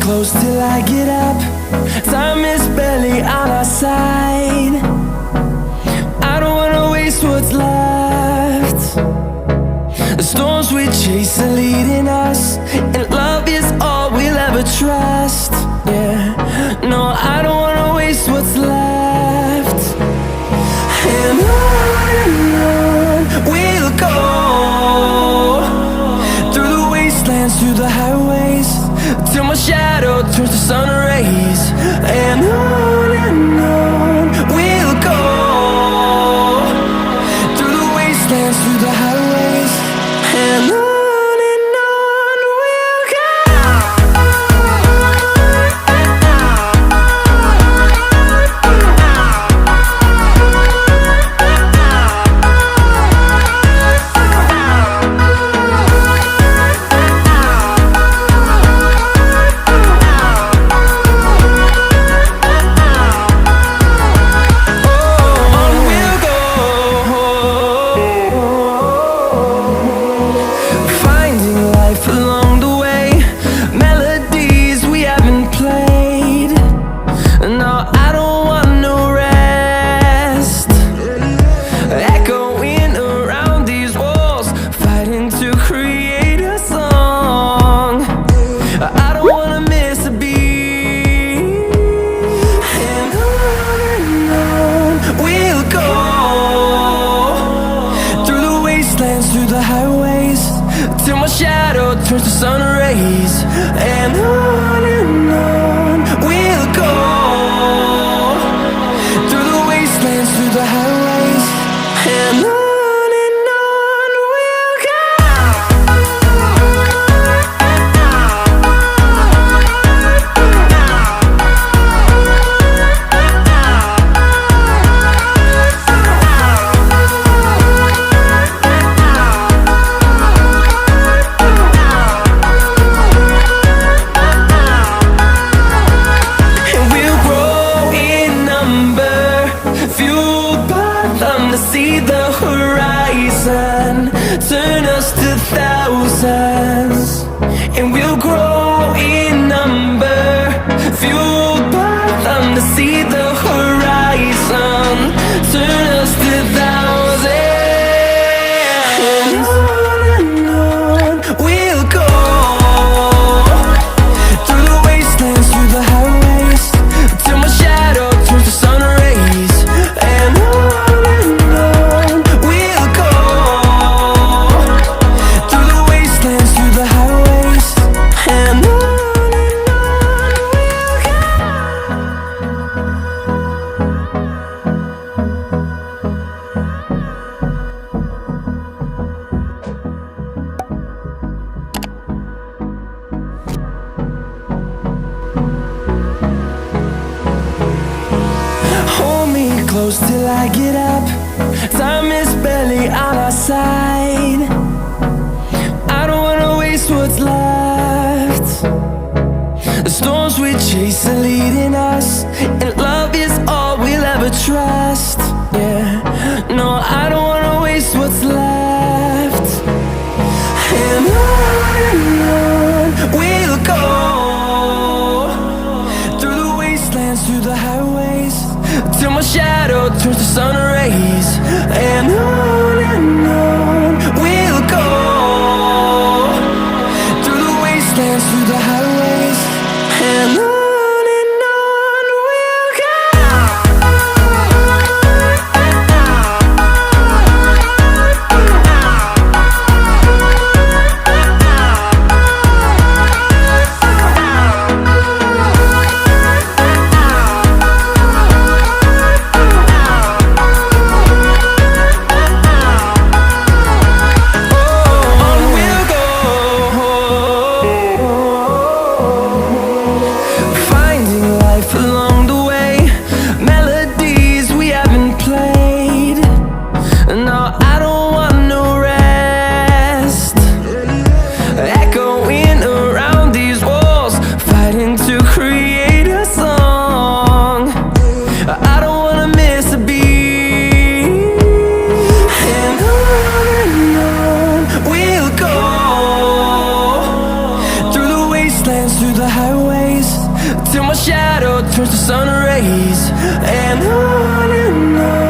close till I get up. Time is barely on our side. I don't wanna waste what's left. The storms we chase are leading us, and love is all we'll ever trust. Yeah, no, I don't wanna waste what's left. And on we'll go, through the wastelands, through the highways, till my shadow turns to sun rays. And on we'll go, through the wastelands, through the highways, and on we'll go. Through the highways, till my shadow turns to sun rays. And on we'll go, through the wastelands, through the highways, and on we'll go. See the horizon, turn us to thousands, and we'll grow in number, fueled by them. To see the horizon, turn us to thousands, and on we'll go, through the wastelands, through the highways, till my shadow turns to sun rays. And close till I get up. Time is barely on our side. I don't wanna waste what's left. The storms we chase are leading us, and love is all we'll ever trust. Yeah, no, I don't wanna waste what's left. And on we'll go, through the wastelands, through the highways, till my shadow turns to sun rays. And on we'll go, through the wastelands, through the highways, and on. sun rays, and on